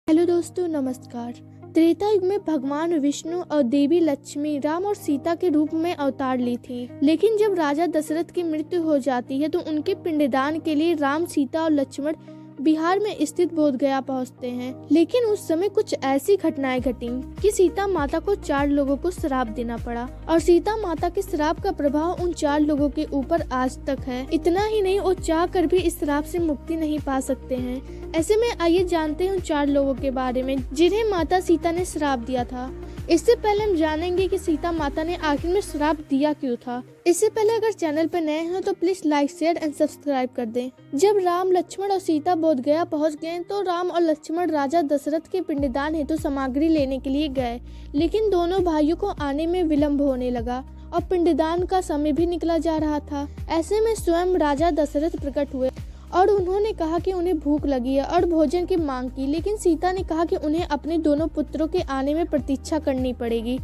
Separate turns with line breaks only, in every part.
Hello दोस्तों, नमस्कार। त्रेता युग में भगवान विष्णु और देवी लक्ष्मी राम और सीता के रूप में अवतार ली थी। लेकिन जब राजा दशरथ की मृत्यु हो जाती है तो उनके पिंडदान के लिए राम, सीता और लक्ष्मण बिहार में स्थित बोधगया पहुंचते हैं। लेकिन उस समय कुछ ऐसी घटनाएं घटी कि सीता माता को 4 लोगों को श्राप देना पड़ा और सीता माता के श्राप का प्रभाव उन 4 लोगों के ऊपर आज तक है। इतना ही नहीं, वो चाह कर भी इस श्राप से मुक्ति नहीं पा सकते हैं। ऐसे में आइए जानते हैं उन 4 लोगों के बारे में जिन्हें माता सीता ने श्राप दिया था। इससे पहले हम जानेंगे कि सीता माता ने आखिर में श्राप दिया क्यों था। इससे पहले अगर चैनल पर नए हैं तो please like, share and subscribe कर दें। जब राम, लक्ष्मण और सीता बोधगया पहुंच गए तो राम और लक्ष्मण राजा दशरथ के पिंडदान हेतु सामग्री लेने के लिए गए। लेकिन दोनों भाइयों को आने में विलम्ब होने लगा और पिंडदान का समय भी निकला जा रहा था। ऐसे में स्वयं राजा दशरथ प्रकट हुए और उन्होंने कहा कि उन्हें भूख लगी है और भोजन की मांग की। लेकिन सीता ने कहा कि उन्हें अपने दोनों पुत्रों के आने में प्रतीक्षा करनी पड़ेगी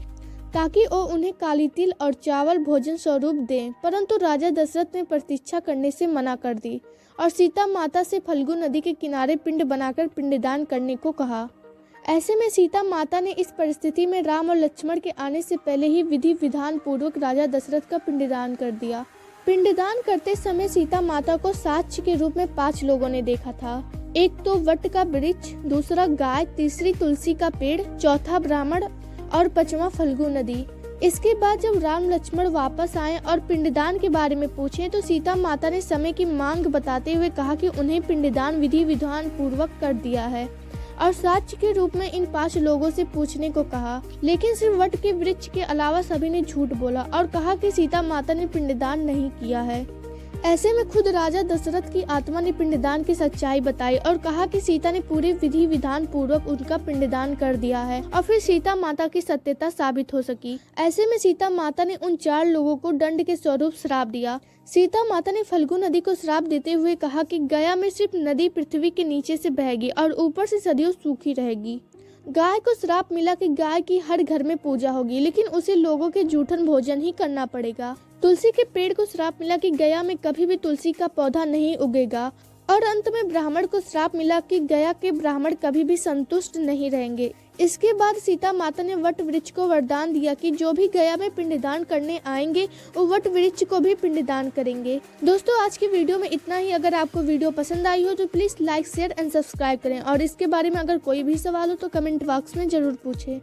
ताकि वो उन्हें काली तिल और चावल भोजन स्वरूप दें। परंतु राजा दशरथ ने प्रतीक्षा करने से मना कर दी और सीता माता से फल्गु नदी के किनारे पिंड बनाकर पिंडदान करने को कहा। ऐसे में सीता माता ने इस परिस्थिति में राम और लक्ष्मण के आने से पहले ही विधि विधान पूर्वक राजा दशरथ का पिंडदान कर दिया। पिंडदान करते समय सीता माता को साक्ष्य के रूप में 5 लोगों ने देखा था। एक तो वट का वृक्ष, दूसरा गाय, तीसरी तुलसी का पेड़, चौथा ब्राह्मण और 5वां फल्गु नदी। इसके बाद जब राम लक्ष्मण वापस आए और पिंडदान के बारे में पूछे तो सीता माता ने समय की मांग बताते हुए कहा कि उन्हें पिंडदान विधि विधान पूर्वक कर दिया है और साक्ष्य के रूप में इन 5 लोगों से पूछने को कहा। लेकिन सिर्फ वट के वृक्ष के अलावा सभी ने झूठ बोला और कहा कि सीता माता ने पिंडदान नहीं किया है। ऐसे में खुद राजा दशरथ की आत्मा ने पिंडदान की सच्चाई बताई और कहा कि सीता ने पूरे विधि विधान पूर्वक उनका पिंडदान कर दिया है और फिर सीता माता की सत्यता साबित हो सकी। ऐसे में सीता माता ने उन 4 लोगों को दंड के स्वरूप श्राप दिया। सीता माता ने फल्गु नदी को श्राप देते हुए कहा कि गया में सिर्फ नदी पृथ्वी के नीचे से बहेगी और ऊपर से सदियों सूखी रहेगी। गाय को श्राप मिला कि गाय की हर घर में पूजा होगी, लेकिन उसे लोगों के जूठन भोजन ही करना पड़ेगा। तुलसी के पेड़ को श्राप मिला कि गया में कभी भी तुलसी का पौधा नहीं उगेगा और अंत में ब्राह्मण को श्राप मिला कि गया के ब्राह्मण कभी भी संतुष्ट नहीं रहेंगे। इसके बाद सीता माता ने वट वृक्ष को वरदान दिया कि जो भी गया में पिंडदान करने आएंगे वो वट वृक्ष को भी पिंडदान करेंगे। दोस्तों, आज की वीडियो में इतना ही। अगर आपको वीडियो पसंद आई हो तो please like, share and subscribe करें और इसके बारे में अगर कोई भी सवाल हो तो कमेंट बॉक्स में जरूर पूछें।